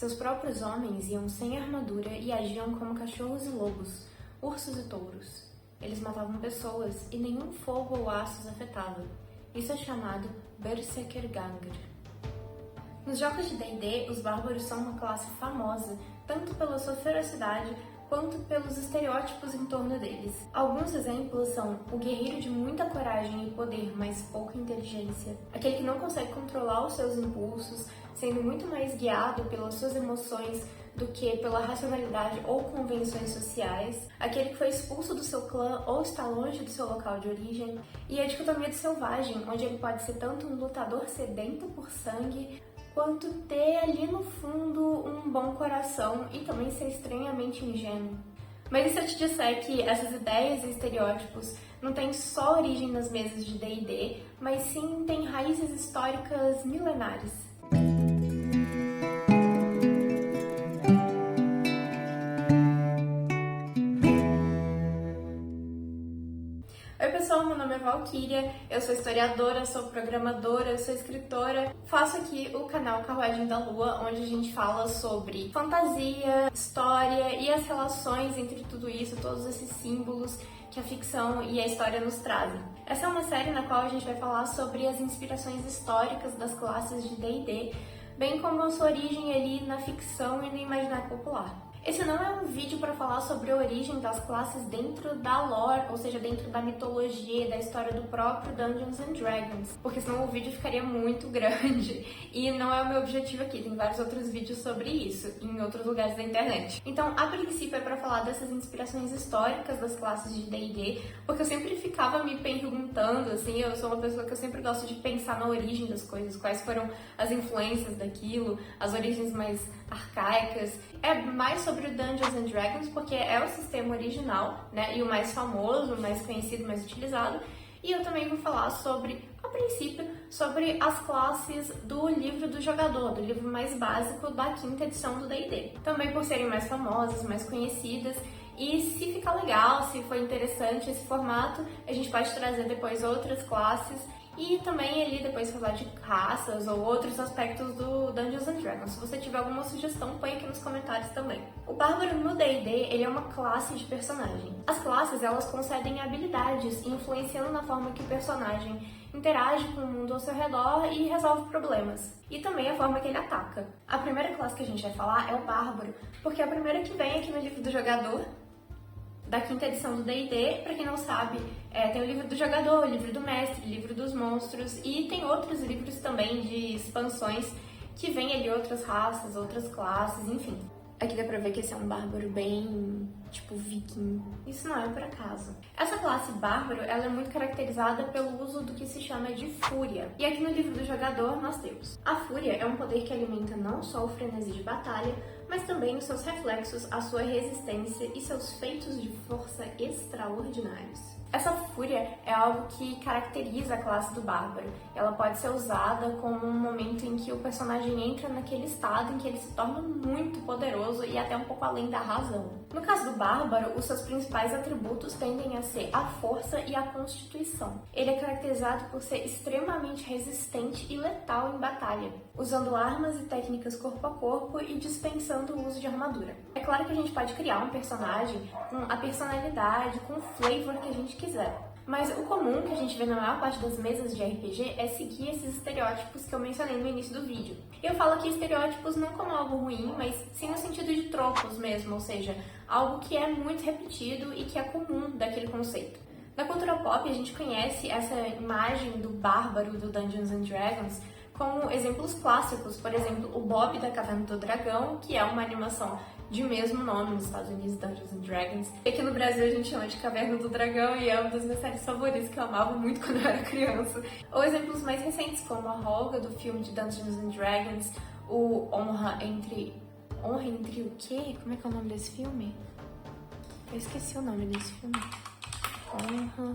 Seus próprios homens iam sem armadura e agiam como cachorros e lobos, ursos e touros. Eles matavam pessoas e nenhum fogo ou aço os afetava. Isso é chamado Berserkr. Nos jogos de D&D, os bárbaros são uma classe famosa, tanto pela sua ferocidade quanto pelos estereótipos em torno deles. Alguns exemplos são o guerreiro de muita coragem e poder, mas pouca inteligência, aquele que não consegue controlar os seus impulsos, sendo muito mais guiado pelas suas emoções do que pela racionalidade ou convenções sociais, aquele que foi expulso do seu clã ou está longe do seu local de origem, e a dicotomia do selvagem, onde ele pode ser tanto um lutador sedento por sangue, quanto ter ali no fundo um bom coração e também ser estranhamente ingênuo. Mas e se eu te disser que essas ideias e estereótipos não têm só origem nas mesas de D&D, mas sim têm raízes históricas milenares? Oi pessoal, meu nome é Valkyria, eu sou historiadora, sou programadora, sou escritora. Faço aqui o canal Carruagem da Lua, onde a gente fala sobre fantasia, história e as relações entre tudo isso, todos esses símbolos que a ficção e a história nos trazem. Essa é uma série na qual a gente vai falar sobre as inspirações históricas das classes de D&D, bem como a sua origem ali na ficção e no imaginário popular. Esse não é um vídeo para falar sobre a origem das classes dentro da lore, ou seja, dentro da mitologia e da história do próprio Dungeons and Dragons, porque senão o vídeo ficaria muito grande e não é o meu objetivo aqui, tem vários outros vídeos sobre isso em outros lugares da internet. Então, a princípio é para falar dessas inspirações históricas das classes de D&D, porque eu sempre ficava me perguntando, assim, eu sou uma pessoa que eu sempre gosto de pensar na origem das coisas, quais foram as influências daquilo, as origens mais arcaicas. É mais sobre o Dungeons and Dragons, porque é o sistema original, né, e o mais famoso, o mais conhecido, mais utilizado. E eu também vou falar sobre, a princípio, sobre as classes do livro do jogador, do livro mais básico da 5ª edição do D&D. Também por serem mais famosas, mais conhecidas. E se ficar legal, se for interessante esse formato, a gente pode trazer depois outras classes e também ali depois falar de raças ou outros aspectos do Dungeons and Dragons. Se você tiver alguma sugestão, põe aqui nos comentários também. O Bárbaro no D&D, ele é uma classe de personagem. As classes, elas concedem habilidades, influenciando na forma que o personagem interage com o mundo ao seu redor e resolve problemas. E também a forma que ele ataca. A primeira classe que a gente vai falar é o Bárbaro, porque é a primeira que vem aqui no livro do jogador, da 5ª edição do D&D. Pra quem não sabe, tem o livro do jogador, o livro do mestre, o livro dos monstros e tem outros livros também de expansões que vem ali outras raças, outras classes, enfim. Aqui dá pra ver que esse é um bárbaro bem, tipo, viking. Isso não é por acaso. Essa classe bárbaro, ela é muito caracterizada pelo uso do que se chama de fúria. E aqui no livro do jogador nós temos. A fúria é um poder que alimenta não só o frenesi de batalha, mas também os seus reflexos, a sua resistência e seus feitos de força extraordinários. Essa fúria é algo que caracteriza a classe do bárbaro. Ela pode ser usada como um momento em que o personagem entra naquele estado em que ele se torna muito poderoso e até um pouco além da razão. No caso do bárbaro, os seus principais atributos tendem a ser a força e a constituição. Ele é caracterizado por ser extremamente resistente e letal em batalha, usando armas e técnicas corpo a corpo e dispensando o uso de armadura. É claro que a gente pode criar um personagem com a personalidade, com o flavor que a gente quiser. Mas o comum que a gente vê na maior parte das mesas de RPG é seguir esses estereótipos que eu mencionei no início do vídeo. Eu falo aqui estereótipos não como algo ruim, mas sim no sentido de tropos mesmo, ou seja, algo que é muito repetido e que é comum daquele conceito. Na cultura pop, a gente conhece essa imagem do bárbaro do Dungeons and Dragons como exemplos clássicos, por exemplo, o Bob da Caverna do Dragão, que é uma animação de mesmo nome nos Estados Unidos, Dungeons and Dragons. E aqui no Brasil a gente chama de Caverna do Dragão e é uma das minhas séries favoritas que eu amava muito quando eu era criança. Ou exemplos mais recentes, como a Holga do filme de Dungeons and Dragons, o Honra entre o quê? Como é que é o nome desse filme? Eu esqueci o nome desse filme. Honra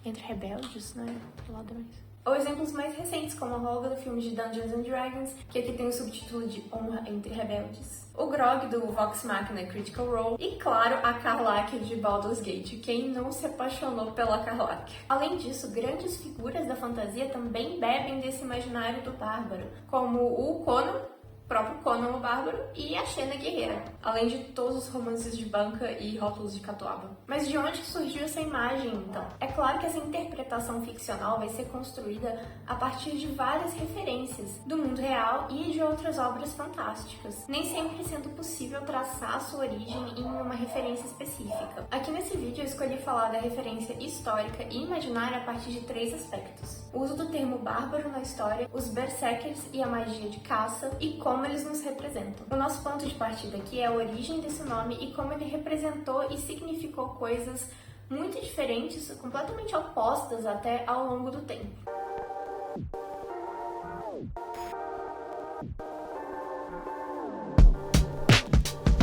entre Rebeldes, né? Ladrões. Ou exemplos mais recentes, como a Holga do filme de Dungeons and Dragons, que aqui tem o subtítulo de Honra entre Rebeldes. O Grog do Vox Machina Critical Role. E, claro, a Karlach de Baldur's Gate. Quem não se apaixonou pela Karlach? Além disso, grandes figuras da fantasia também bebem desse imaginário do bárbaro, como o Conan, próprio Conan o Bárbaro e a Xena Guerreira, além de todos os romances de banca e rótulos de catuaba. Mas de onde surgiu essa imagem, então? É claro que essa interpretação ficcional vai ser construída a partir de várias referências do mundo real e de outras obras fantásticas, nem sempre sendo possível traçar sua origem em uma referência específica. Aqui nesse vídeo eu escolhi falar da referência histórica e imaginária a partir de 3 aspectos: o uso do termo bárbaro na história, os berserkers e a magia de caça, e como eles nos representam. O nosso ponto de partida aqui é a origem desse nome e como ele representou e significou coisas muito diferentes, completamente opostas até ao longo do tempo.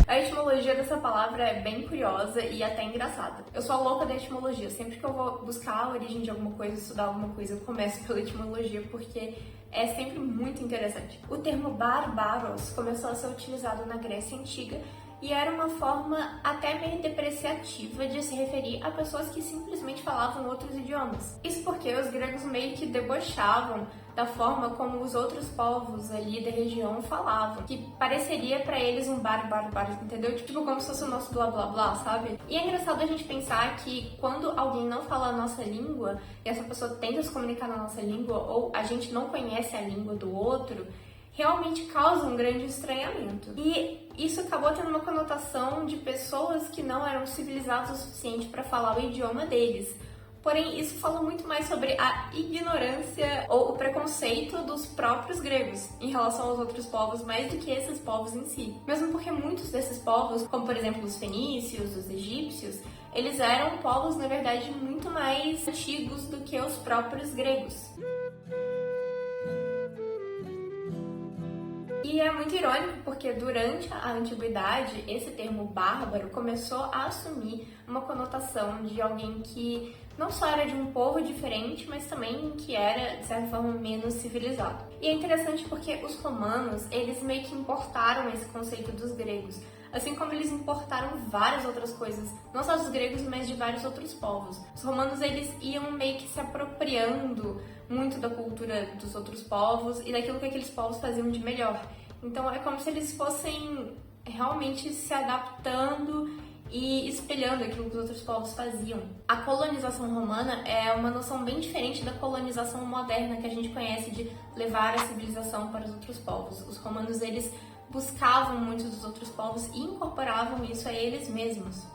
A etimologia dessa palavra é bem curiosa e até engraçada. Eu sou a louca da etimologia. Sempre que eu vou buscar a origem de alguma coisa, estudar alguma coisa, eu começo pela etimologia porque é sempre muito interessante. O termo barbaros começou a ser utilizado na Grécia Antiga e era uma forma até meio depreciativa de se referir a pessoas que simplesmente falavam outros idiomas. Isso porque os gregos meio que debochavam da forma como os outros povos ali da região falavam, que pareceria pra eles um bárbaro, entendeu? Tipo como se fosse o nosso blá blá blá, sabe? E é engraçado a gente pensar que quando alguém não fala a nossa língua e essa pessoa tenta se comunicar na nossa língua ou a gente não conhece a língua do outro, realmente causa um grande estranhamento. E isso acabou tendo uma conotação de pessoas que não eram civilizadas o suficiente para falar o idioma deles. Porém, isso fala muito mais sobre a ignorância ou o preconceito dos próprios gregos em relação aos outros povos, mais do que esses povos em si. Mesmo porque muitos desses povos, como por exemplo os fenícios, os egípcios, eles eram povos, na verdade, muito mais antigos do que os próprios gregos. E é muito irônico porque durante a antiguidade esse termo bárbaro começou a assumir uma conotação de alguém que não só era de um povo diferente, mas também que era, de certa forma, menos civilizado. E é interessante porque os romanos, eles meio que importaram esse conceito dos gregos, assim como eles importaram várias outras coisas, não só dos gregos, mas de vários outros povos. Os romanos, eles iam meio que se apropriando muito da cultura dos outros povos e daquilo que aqueles povos faziam de melhor. Então é como se eles fossem realmente se adaptando e espelhando aquilo que os outros povos faziam. A colonização romana é uma noção bem diferente da colonização moderna que a gente conhece de levar a civilização para os outros povos. Os romanos, eles buscavam muito dos outros povos e incorporavam isso a eles mesmos.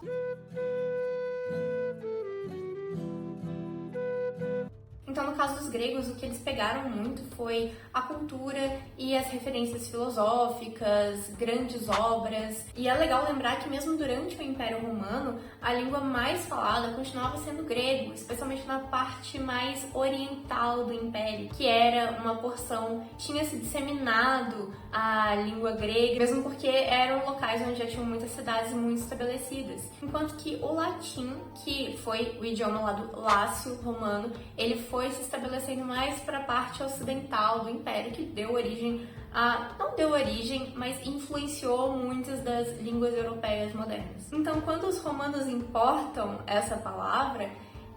Então, no caso dos gregos, o que eles pegaram muito foi a cultura e as referências filosóficas, grandes obras. E é legal lembrar que mesmo durante o Império Romano, a língua mais falada continuava sendo grego, especialmente na parte mais oriental do Império, que era uma porção, tinha se disseminado a língua grega, mesmo porque eram locais onde já tinham muitas cidades muito estabelecidas. Enquanto que o latim, que foi o idioma lá do Lácio romano, ele foi se estabelecendo mais para a parte ocidental do Império, que deu origem não deu origem, mas influenciou muitas das línguas europeias modernas. Então, quando os romanos importam essa palavra,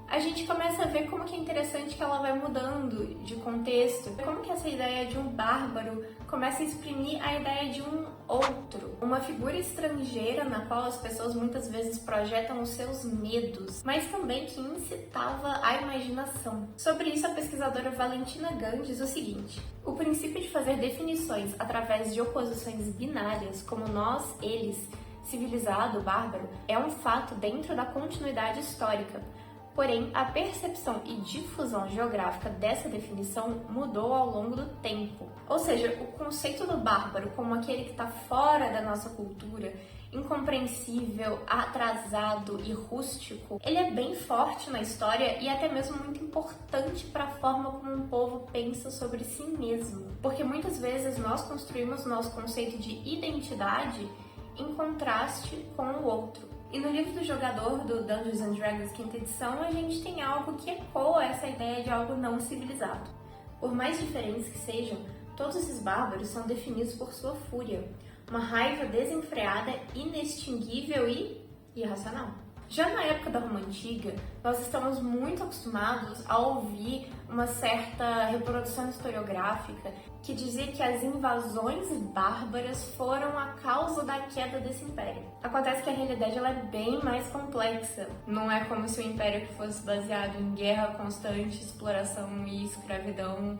a gente começa a ver como que é interessante que ela vai mudando de contexto, como que essa ideia de um bárbaro começa a exprimir a ideia de um outro, uma figura estrangeira na qual as pessoas muitas vezes projetam os seus medos, mas também que incitava a imaginação. Sobre isso, a pesquisadora Valentina Gunn diz o seguinte: o princípio de fazer definições através de oposições binárias, como nós, eles, civilizado, bárbaro, é um fato dentro da continuidade histórica. Porém, a percepção e difusão geográfica dessa definição mudou ao longo do tempo. Ou seja, o conceito do bárbaro como aquele que está fora da nossa cultura, incompreensível, atrasado e rústico, ele é bem forte na história e até mesmo muito importante para a forma como um povo pensa sobre si mesmo. Porque muitas vezes nós construímos nosso conceito de identidade em contraste com o outro. E no livro do jogador do Dungeons and Dragons 5ª edição, a gente tem algo que ecoa essa ideia de algo não civilizado. Por mais diferentes que sejam, todos esses bárbaros são definidos por sua fúria, uma raiva desenfreada, inextinguível e irracional. Já na época da Roma Antiga, nós estamos muito acostumados a ouvir uma certa reprodução historiográfica que dizia que as invasões bárbaras foram a causa da queda desse império. Acontece que a realidade ela é bem mais complexa. Não é como se o império que fosse baseado em guerra constante, exploração e escravidão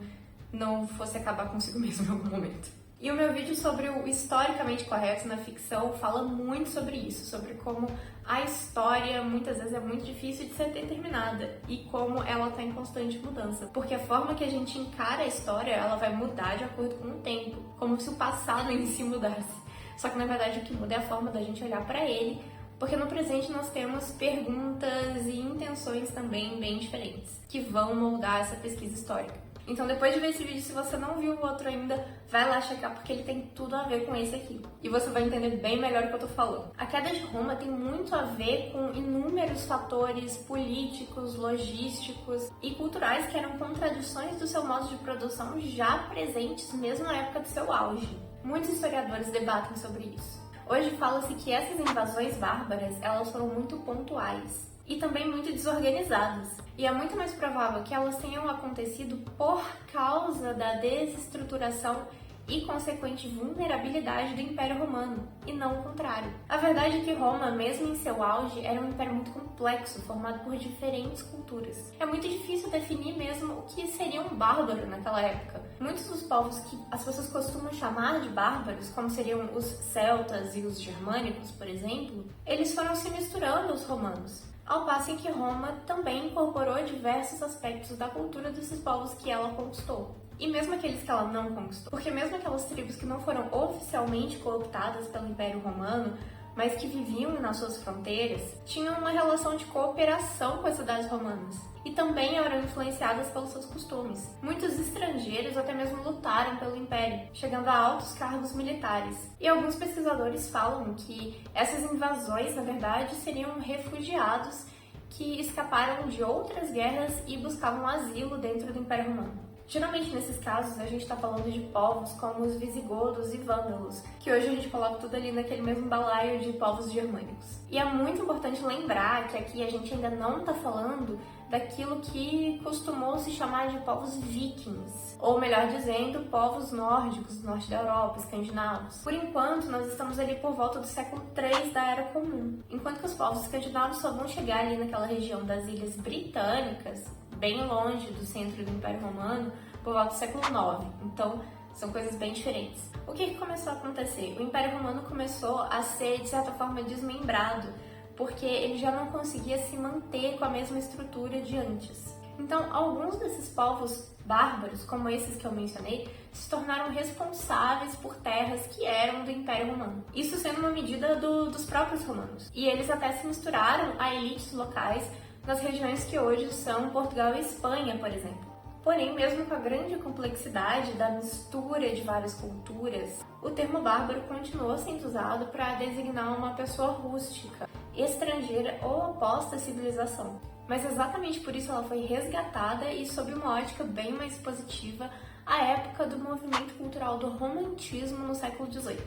não fosse acabar consigo mesmo em algum momento. E o meu vídeo sobre o historicamente correto na ficção fala muito sobre isso, sobre como a história muitas vezes é muito difícil de ser determinada e como ela está em constante mudança. Porque a forma que a gente encara a história, ela vai mudar de acordo com o tempo, como se o passado em si mudasse. Só que na verdade o que muda é a forma da gente olhar para ele, porque no presente nós temos perguntas e intenções também bem diferentes, que vão moldar essa pesquisa histórica. Então depois de ver esse vídeo, se você não viu o outro ainda, vai lá checar porque ele tem tudo a ver com esse aqui. E você vai entender bem melhor o que eu tô falando. A queda de Roma tem muito a ver com inúmeros fatores políticos, logísticos e culturais que eram contradições do seu modo de produção já presentes mesmo na época do seu auge. Muitos historiadores debatem sobre isso. Hoje fala-se que essas invasões bárbaras, elas foram muito pontuais e também muito desorganizadas. E é muito mais provável que elas tenham acontecido por causa da desestruturação e consequente vulnerabilidade do Império Romano, e não o contrário. A verdade é que Roma, mesmo em seu auge, era um império muito complexo, formado por diferentes culturas. É muito difícil definir mesmo o que seria um bárbaro naquela época. Muitos dos povos que as pessoas costumam chamar de bárbaros, como seriam os celtas e os germânicos, por exemplo, eles foram se misturando aos romanos, ao passo em que Roma também incorporou diversos aspectos da cultura desses povos que ela conquistou. E mesmo aqueles que ela não conquistou, porque mesmo aquelas tribos que não foram oficialmente cooptadas pelo Império Romano, mas que viviam nas suas fronteiras, tinham uma relação de cooperação com as cidades romanas e também eram influenciadas pelos seus costumes. Muitos estrangeiros até mesmo lutaram pelo Império, chegando a altos cargos militares. E alguns pesquisadores falam que essas invasões, na verdade, seriam refugiados que escaparam de outras guerras e buscavam asilo dentro do Império Romano. Geralmente, nesses casos, a gente está falando de povos como os visigodos e vândalos, que hoje a gente coloca tudo ali naquele mesmo balaio de povos germânicos. E é muito importante lembrar que aqui a gente ainda não está falando daquilo que costumou se chamar de povos vikings, ou melhor dizendo, povos nórdicos do norte da Europa, escandinavos. Por enquanto, nós estamos ali por volta do século III da Era Comum, enquanto que os povos escandinavos só vão chegar ali naquela região das Ilhas Britânicas, bem longe do centro do Império Romano, por volta do século IX. Então, são coisas bem diferentes. O que começou a acontecer? O Império Romano começou a ser, de certa forma, desmembrado, porque ele já não conseguia se manter com a mesma estrutura de antes. Então, alguns desses povos bárbaros, como esses que eu mencionei, se tornaram responsáveis por terras que eram do Império Romano. Isso sendo uma medida dos próprios romanos. E eles até se misturaram a elites locais nas regiões que hoje são Portugal e Espanha, por exemplo. Porém, mesmo com a grande complexidade da mistura de várias culturas, o termo bárbaro continuou sendo usado para designar uma pessoa rústica, estrangeira ou oposta à civilização. Mas exatamente por isso ela foi resgatada e sob uma ótica bem mais positiva à época do movimento cultural do romantismo no século XVIII.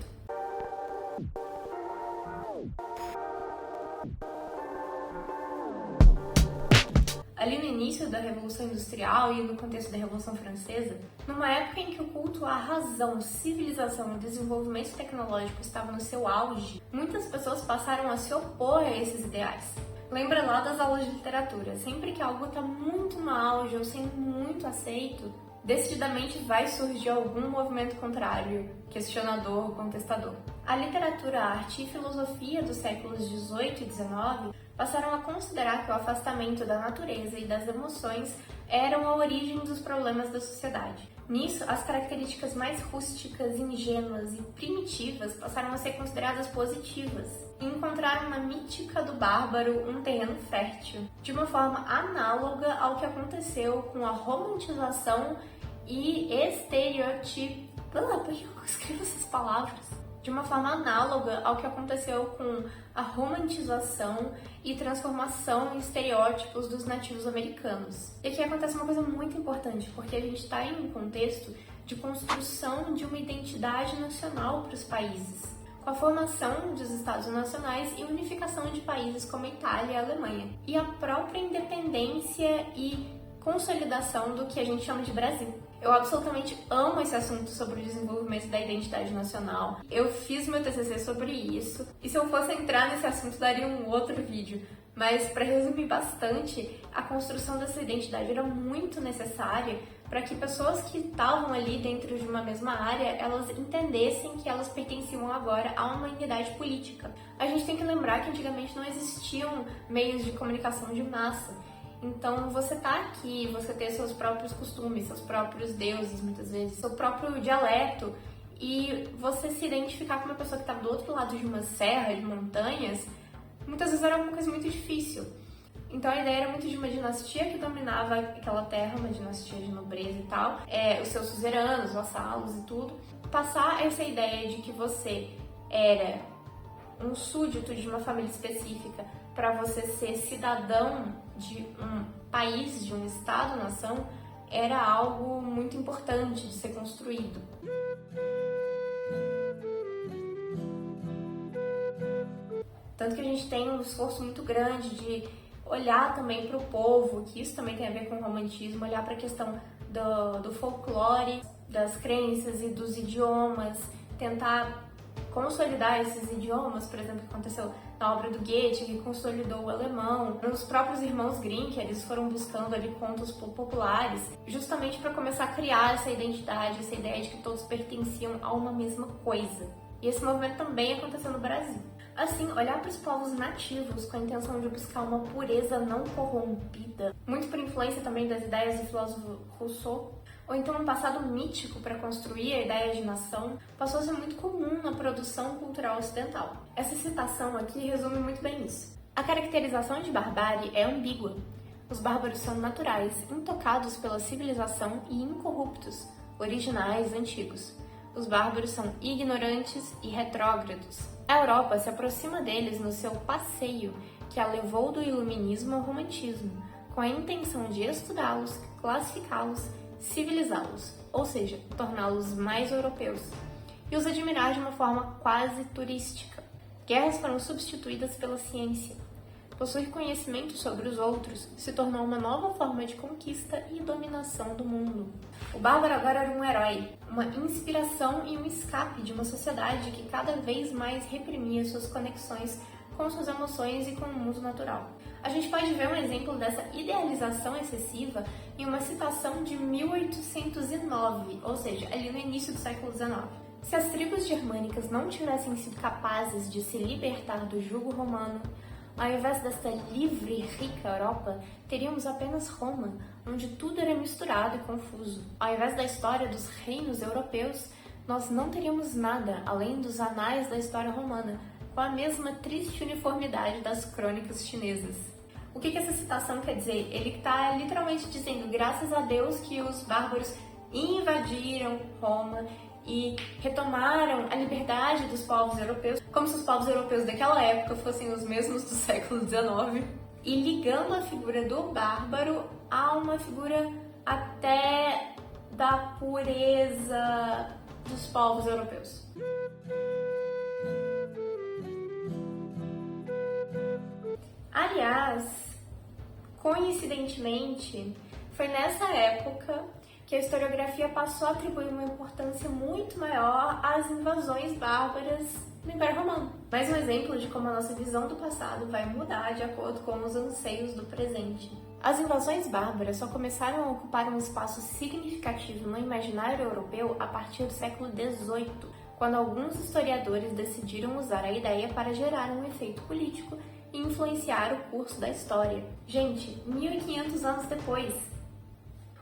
Ali no início da Revolução Industrial e no contexto da Revolução Francesa, numa época em que o culto à razão, civilização e desenvolvimento tecnológico estava no seu auge, muitas pessoas passaram a se opor a esses ideais. Lembra lá das aulas de literatura, sempre que algo está muito no auge ou sendo muito aceito, decididamente vai surgir algum movimento contrário, questionador, contestador. A literatura, a arte e filosofia dos séculos XVIII e XIX passaram a considerar que o afastamento da natureza e das emoções eram a origem dos problemas da sociedade. Nisso, as características mais rústicas, ingênuas e primitivas passaram a ser consideradas positivas e encontraram na mítica do bárbaro um terreno fértil, de uma forma análoga ao que aconteceu com a romantização e estereotipo... Por que eu escrevo essas palavras? De uma forma análoga ao que aconteceu com a romantização e transformação em estereótipos dos nativos americanos. E aqui acontece uma coisa muito importante, porque a gente está em um contexto de construção de uma identidade nacional para os países, com a formação dos estados nacionais e unificação de países como a Itália e a Alemanha. E a própria independência e consolidação do que a gente chama de Brasil. Eu absolutamente amo esse assunto sobre o desenvolvimento da identidade nacional. Eu fiz meu TCC sobre isso. E se eu fosse entrar nesse assunto, daria um outro vídeo. Mas, para resumir bastante, a construção dessa identidade era muito necessária para que pessoas que estavam ali dentro de uma mesma área, elas entendessem que elas pertenciam agora a uma unidade política. A gente tem que lembrar que antigamente não existiam meios de comunicação de massa. Então, você tá aqui, você ter seus próprios costumes, seus próprios deuses, muitas vezes, seu próprio dialeto, e você se identificar com uma pessoa que está do outro lado de uma serra, de montanhas, muitas vezes era uma coisa muito difícil. Então, a ideia era muito de uma dinastia que dominava aquela terra, uma dinastia de nobreza e tal, os seus suzeranos, vassalos e tudo. Passar essa ideia de que você era um súdito de uma família específica para você ser cidadão de um país, de um estado-nação, era algo muito importante de ser construído. Tanto que a gente tem um esforço muito grande de olhar também para o povo, que isso também tem a ver com o romantismo, olhar para a questão do folclore, das crenças e dos idiomas, tentar consolidar esses idiomas, por exemplo, que aconteceu na obra do Goethe, que consolidou o alemão. Os próprios irmãos Grimm, que eles foram buscando ali contos populares, justamente para começar a criar essa identidade, essa ideia de que todos pertenciam a uma mesma coisa. E esse movimento também aconteceu no Brasil. Assim, olhar para os povos nativos com a intenção de buscar uma pureza não corrompida, muito por influência também das ideias do filósofo Rousseau, ou então um passado mítico para construir a ideia de nação, passou a ser muito comum na produção cultural ocidental. Essa citação aqui resume muito bem isso. A caracterização de barbárie é ambígua. Os bárbaros são naturais, intocados pela civilização e incorruptos, originais, antigos. Os bárbaros são ignorantes e retrógrados. A Europa se aproxima deles no seu passeio que a levou do iluminismo ao romantismo, com a intenção de estudá-los, classificá-los, civilizá-los, ou seja, torná-los mais europeus, e os admirar de uma forma quase turística. Guerras foram substituídas pela ciência. Possuir conhecimento sobre os outros se tornou uma nova forma de conquista e dominação do mundo. O bárbaro agora era um herói, uma inspiração e um escape de uma sociedade que cada vez mais reprimia suas conexões com suas emoções e com o mundo natural. A gente pode ver um exemplo dessa idealização excessiva em uma citação de 1809, ou seja, ali no início do século XIX. Se as tribos germânicas não tivessem sido capazes de se libertar do jugo romano, ao invés desta livre e rica Europa, teríamos apenas Roma, onde tudo era misturado e confuso. Ao invés da história dos reinos europeus, nós não teríamos nada além dos anais da história romana, com a mesma triste uniformidade das crônicas chinesas. O que essa citação quer dizer? Ele está literalmente dizendo, graças a Deus que os bárbaros invadiram Roma e retomaram a liberdade dos povos europeus, como se os povos europeus daquela época fossem os mesmos do século XIX, e ligando a figura do bárbaro a uma figura até da pureza dos povos europeus. Aliás, coincidentemente, foi nessa época que a historiografia passou a atribuir uma importância muito maior às invasões bárbaras do Império Romano. Mais um exemplo de como a nossa visão do passado vai mudar de acordo com os anseios do presente. As invasões bárbaras só começaram a ocupar um espaço significativo no imaginário europeu a partir do século XVIII, quando alguns historiadores decidiram usar a ideia para gerar um efeito político e influenciar o curso da história. Gente, 1500 anos depois!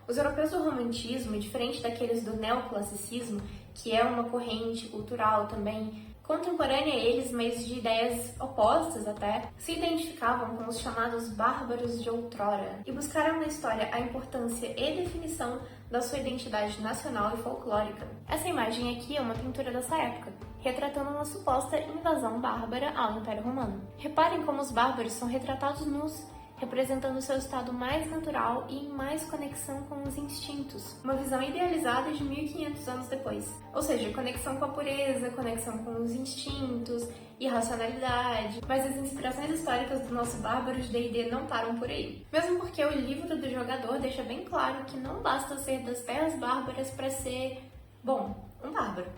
Os europeus do romantismo, diferente daqueles do neoclassicismo, que é uma corrente cultural também contemporânea a eles, mas de ideias opostas até, se identificavam com os chamados bárbaros de outrora e buscaram na história a importância e definição da sua identidade nacional e folclórica. Essa imagem aqui é uma pintura dessa época, retratando uma suposta invasão bárbara ao Império Romano. Reparem como os bárbaros são retratados nus representando seu estado mais natural e em mais conexão com os instintos. Uma visão idealizada de 1500 anos depois. Ou seja, conexão com a pureza, conexão com os instintos, irracionalidade. Mas as inspirações históricas do nosso bárbaro de D&D não param por aí. Mesmo porque o livro do jogador deixa bem claro que não basta ser das terras bárbaras para ser, bom, um bárbaro.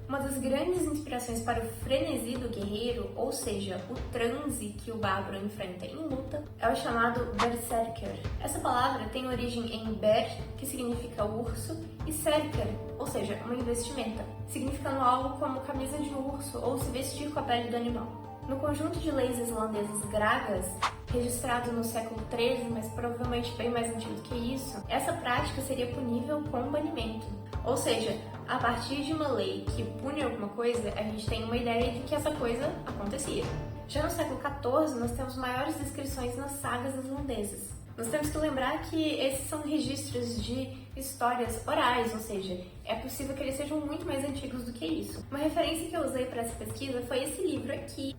Uma das grandes inspirações para o frenesi do guerreiro, ou seja, o transe que o bárbaro enfrenta em luta, é o chamado berserker. Essa palavra tem origem em ber, que significa urso, e serker, ou seja, uma investimenta, significando algo como camisa de urso ou se vestir com a pele do animal. No conjunto de leis islandesas gragas, registrado no século XIII, mas provavelmente bem mais antigo do que isso, essa prática seria punível com banimento. Ou seja, a partir de uma lei que pune alguma coisa, a gente tem uma ideia de que essa coisa acontecia. Já no século XIV, nós temos maiores descrições nas sagas islandesas. Nós temos que lembrar que esses são registros de histórias orais, ou seja, é possível que eles sejam muito mais antigos do que isso. Uma referência que eu usei para essa pesquisa foi esse livro aqui,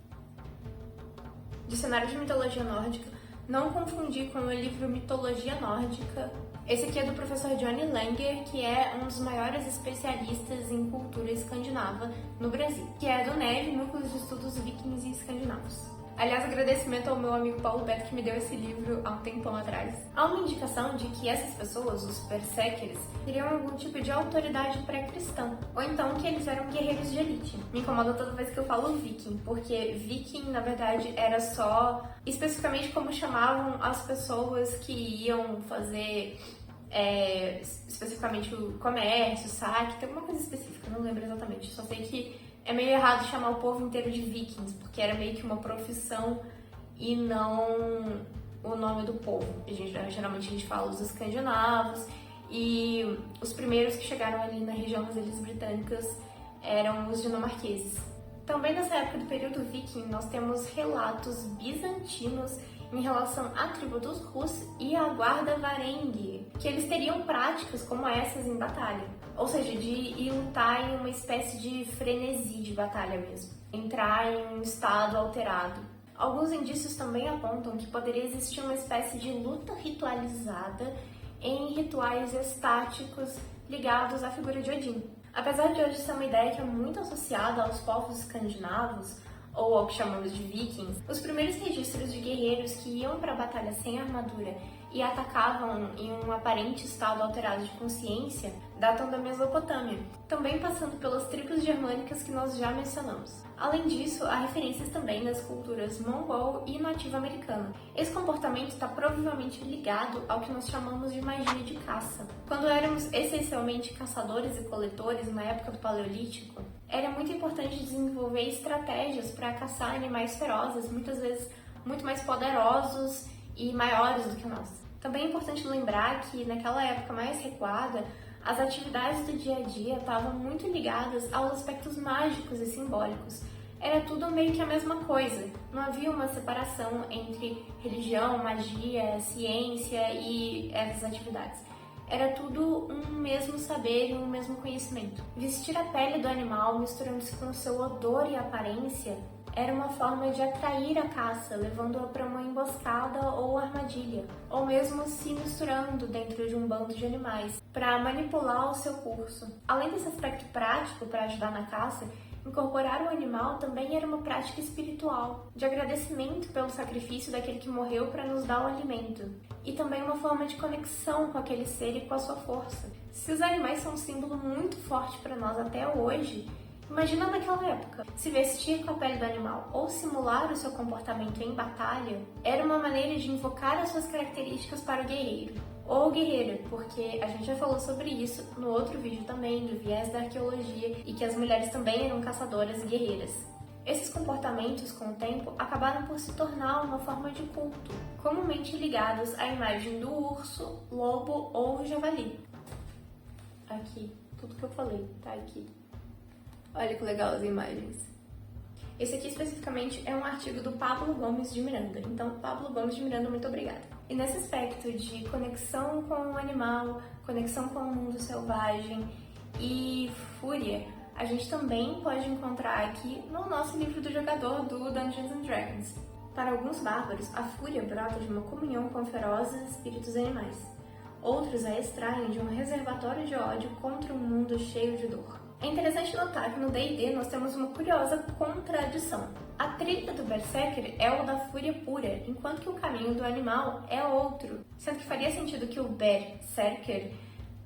Dicionário de Mitologia Nórdica. Não confundir com o livro Mitologia Nórdica. Esse aqui é do professor Johnny Langer, que é um dos maiores especialistas em cultura escandinava no Brasil, que é do NEV, Núcleo de Estudos Vikings e Escandinavos. Aliás, agradecimento ao meu amigo Paulo Beto, que me deu esse livro há um tempão atrás. Há uma indicação de que essas pessoas, os berserkers, teriam algum tipo de autoridade pré-cristã, ou então que eles eram guerreiros de elite. Me incomoda toda vez que eu falo viking, porque viking, na verdade, era só especificamente como chamavam as pessoas que iam fazer especificamente o comércio, saque, tem alguma coisa específica, não lembro exatamente, só sei que é meio errado chamar o povo inteiro de vikings, porque era meio que uma profissão e não o nome do povo. Geralmente a gente fala os escandinavos, e os primeiros que chegaram ali na região das Ilhas Britânicas eram os dinamarqueses. Também nessa época do período viking, nós temos relatos bizantinos em relação à tribo dos Rus e à guarda Varengue, que eles teriam práticas como essas em batalha. Ou seja, de ir lutar em uma espécie de frenesi de batalha mesmo. Entrar em um estado alterado. Alguns indícios também apontam que poderia existir uma espécie de luta ritualizada em rituais estáticos ligados à figura de Odin. Apesar de hoje ser uma ideia que é muito associada aos povos escandinavos, ou ao que chamamos de vikings, os primeiros registros de guerreiros que iam para a batalha sem armadura e atacavam em um aparente estado alterado de consciência datam da Mesopotâmia, também passando pelas tribos germânicas que nós já mencionamos. Além disso, há referências também nas culturas mongol e nativa-americana. Esse comportamento está provavelmente ligado ao que nós chamamos de magia de caça. Quando éramos essencialmente caçadores e coletores na época do Paleolítico, era muito importante desenvolver estratégias para caçar animais ferozes, muitas vezes muito mais poderosos e maiores do que nós. Também é importante lembrar que naquela época mais recuada, as atividades do dia a dia estavam muito ligadas aos aspectos mágicos e simbólicos. Era tudo meio que a mesma coisa, não havia uma separação entre religião, magia, ciência e essas atividades. Era tudo um mesmo saber e um mesmo conhecimento. Vestir a pele do animal misturando-se com seu odor e aparência era uma forma de atrair a caça, levando-a para uma emboscada ou armadilha, ou mesmo se misturando dentro de um bando de animais, para manipular o seu curso. Além desse aspecto prático para ajudar na caça, incorporar o animal também era uma prática espiritual, de agradecimento pelo sacrifício daquele que morreu para nos dar o alimento, e também uma forma de conexão com aquele ser e com a sua força. Se os animais são um símbolo muito forte para nós até hoje, imagina naquela época. Se vestir com a pele do animal ou simular o seu comportamento em batalha era uma maneira de invocar as suas características para o guerreiro. Ou guerreira, porque a gente já falou sobre isso no outro vídeo também, do viés da arqueologia, e que as mulheres também eram caçadoras e guerreiras. Esses comportamentos, com o tempo, acabaram por se tornar uma forma de culto, comumente ligados à imagem do urso, lobo ou javali. Aqui, tudo que eu falei tá aqui. Olha que legal as imagens. Esse aqui especificamente é um artigo do Pablo Gomes de Miranda. Então, Pablo Gomes de Miranda, muito obrigada. E nesse aspecto de conexão com o animal, conexão com o mundo selvagem e fúria, a gente também pode encontrar aqui no nosso livro do jogador do Dungeons and Dragons. Para alguns bárbaros, a fúria brota de uma comunhão com ferozes espíritos animais. Outros a extraem de um reservatório de ódio contra um mundo cheio de dor. É interessante notar que no D&D nós temos uma curiosa contradição. A trilha do Berserker é o da fúria pura, enquanto que o caminho do animal é outro, sendo que faria sentido que o Berserker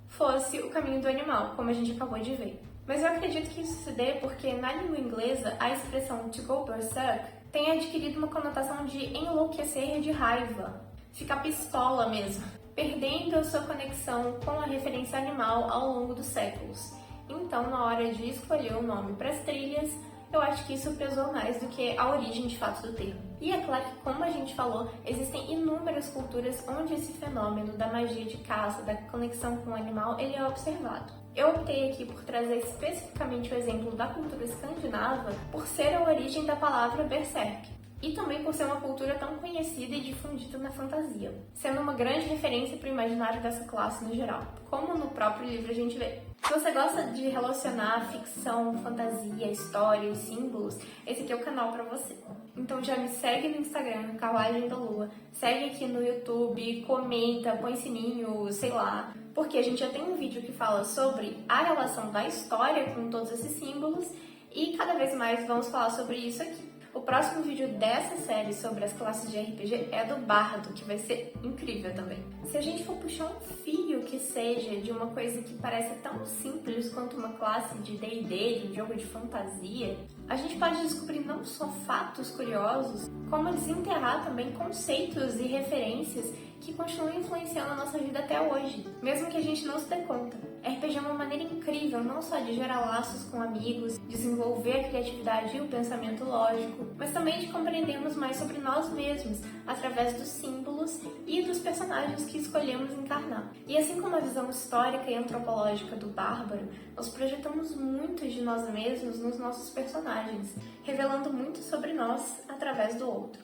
fosse o caminho do animal, como a gente acabou de ver. Mas eu acredito que isso se dê porque na língua inglesa a expressão to go berserk tem adquirido uma conotação de enlouquecer de raiva, ficar pistola mesmo, perdendo a sua conexão com a referência animal ao longo dos séculos. Então, na hora de escolher o nome para as trilhas, eu acho que isso pesou mais do que a origem de fato do termo. E é claro que, como a gente falou, existem inúmeras culturas onde esse fenômeno da magia de caça, da conexão com o animal, ele é observado. Eu optei aqui por trazer especificamente o exemplo da cultura escandinava por ser a origem da palavra berserk, e também por ser uma cultura tão conhecida e difundida na fantasia, sendo uma grande referência para o imaginário dessa classe no geral, como no próprio livro a gente vê. Se você gosta de relacionar ficção, fantasia, história e símbolos, esse aqui é o canal para você. Então já me segue no Instagram, Carruagem da Lua, segue aqui no YouTube, comenta, põe sininho, sei lá, porque a gente já tem um vídeo que fala sobre a relação da história com todos esses símbolos e cada vez mais vamos falar sobre isso aqui. O próximo vídeo dessa série sobre as classes de RPG é do Bardo, que vai ser incrível também. Se a gente for puxar um fio que seja de uma coisa que parece tão simples quanto uma classe de D&D, de um jogo de fantasia, a gente pode descobrir não só fatos curiosos, como desenterrar também conceitos e referências que continuam influenciando a nossa vida até hoje, mesmo que a gente não se dê conta. RPG é uma maneira incrível não só de gerar laços com amigos, desenvolver a criatividade e o pensamento lógico, mas também de compreendermos mais sobre nós mesmos através dos símbolos e dos personagens que escolhemos encarnar. E assim como a visão histórica e antropológica do bárbaro, nós projetamos muito de nós mesmos nos nossos personagens, revelando muito sobre nós através do outro.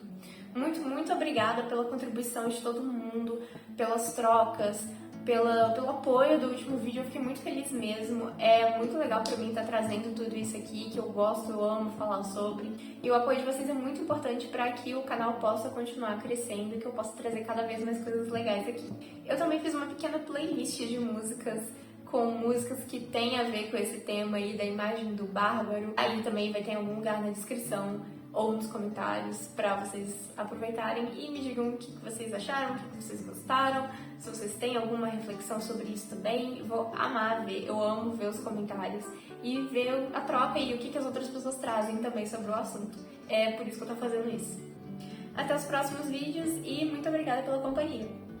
Muito obrigada pela contribuição de todo mundo, pelas trocas, pelo apoio do último vídeo, eu fiquei muito feliz mesmo. É muito legal pra mim estar trazendo tudo isso aqui, que eu gosto, eu amo falar sobre. E o apoio de vocês é muito importante para que o canal possa continuar crescendo e que eu possa trazer cada vez mais coisas legais aqui. Eu também fiz uma pequena playlist de músicas, com músicas que tem a ver com esse tema aí da imagem do bárbaro. Aí também vai ter em algum lugar na descrição ou nos comentários para vocês aproveitarem e me digam o que vocês acharam, o que vocês gostaram, se vocês têm alguma reflexão sobre isso também. Eu vou amar ver, eu amo ver os comentários e ver a troca e o que as outras pessoas trazem também sobre o assunto. É por isso que eu tô fazendo isso. Até os próximos vídeos e muito obrigada pela companhia!